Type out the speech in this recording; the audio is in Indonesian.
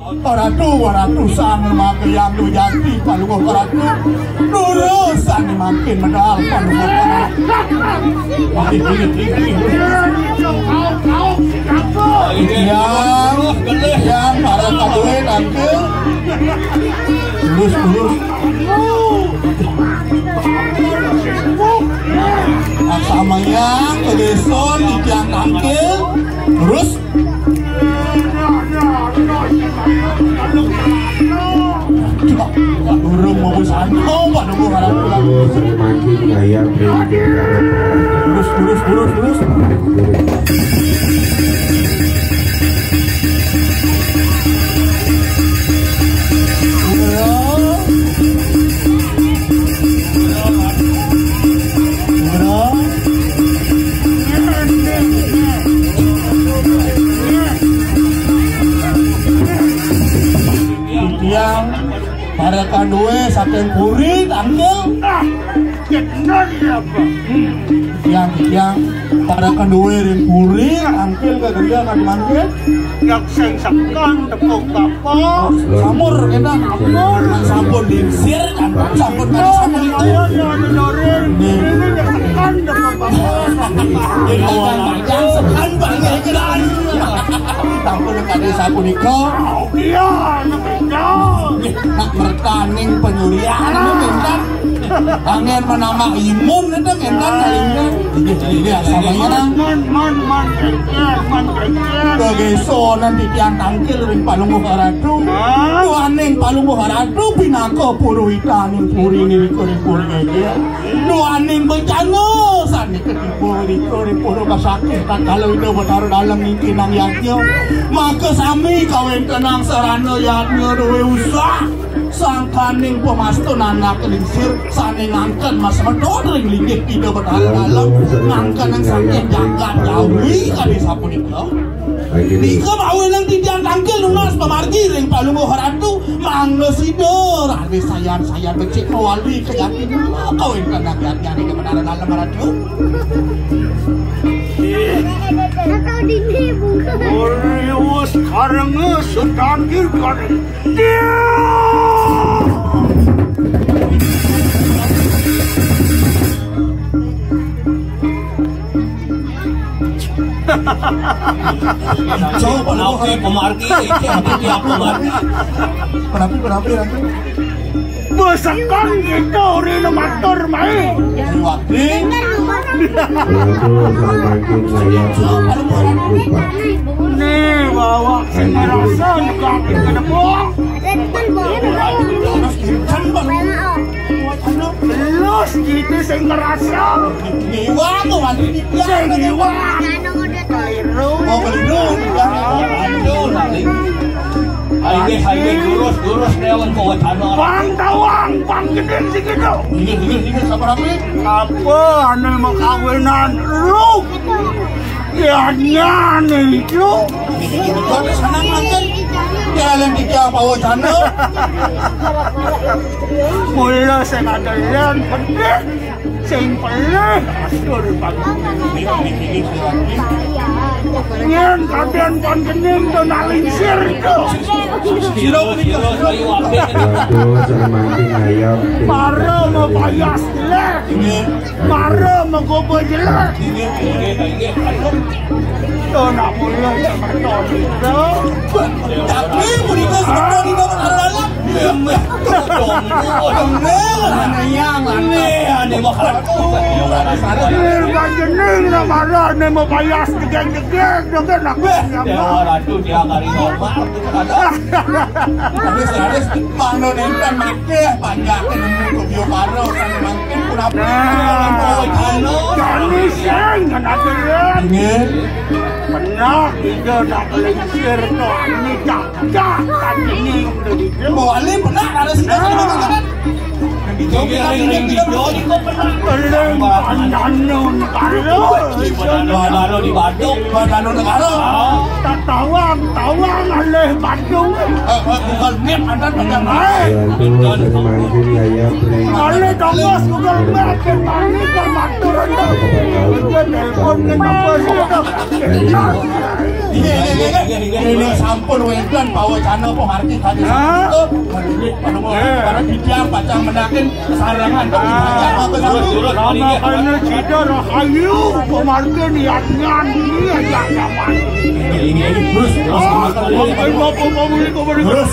Ratusan memakai yang dujati paluh ratu lulusan makin medal paluh yang para kaduwe nanti lulus sama yang ke desa yang tangkil terus burung mau santo pada gua harap pulang semakin gaya terus yang para kanduwe saking puri tangkel yang para kanduwe ring puri tangkel kagenda kan mangkel yang sing sekan tepung kapal samur kita sampun dingsir kan sampun kan sampun itu ini sekan tepung kapal yang sekan banyak jalan sampun kade sampun iko iya nak mertaning penyurian kan angin menambah imun itu kan kalinya ini samanya man kegeso nanti tiang tangkil ring palungguh haratu duaning palungguh haratu pinako puru ikaning puri ini ring puri aja duaning bencana sani ketipu ring puru kasakit kalau itu bertaruh dalam kinang yatnya maka sami kawin tenang serana yatnya duwe usah sangkaning pemastu anak lingsir sani ngangkan mas medor ring linggih tidak bertaruh dalam ngangkan yang sakit jagat jawi kali sapun itu Ika bawa nang tidian tangkil lunas pemargi ring palungguh haratu mangga sidor ada sayang becik mawali keyakin kau yang kena kiat-kiat ini kebenaran dalam haratu atau dini bukan Orius sekarang setangkil kan coba nabi pemargi tiap pemargi kenapa besakan kita rina motor main waktu nih bawa ngerasa kaki kena buang Los gitu saya ngerasa Iwang tuh mandi di saya iwang mau kelidung Hai durus dewan kau cana bang tawang bang gede sih gitu ini siapa rapi apa aneh mau kawinan lu ya nyane itu itu senang makan jalan di jauh bawa cana mula saya ngadain pedih sing pelih asur pagi nyen kaden pan kening do nalingsir itu mara mau payas jelek mara mau gobo jelek do nak mulai seperti itu tapi budina seperti ini dapat halalan aneh bakal jening na marah na mau payas degeng-degeng dengan nak ratu dia kali normal tapi seharus mangno nempel make panjakan untuk bio paro kan mangkin kunapa kami sing ngadain pernah kita nak lingsir to ini jagat ini udah di boleh pernah ada sedang kan ring video di kok menang. Keleng pandanun karo. Badan di Bandung, Badan negara. Tawang aleh Bandung. Google Map Anda pegang. Aleh dongos Google Map ke Bali ke Matur. Telepon ke nomor ini sampun wedan bawa channel pemarti tadi itu mendidik para bidang baca menakin sarangan makanya kita rahayu pemarti niatnya ini aja nyaman ini terus terus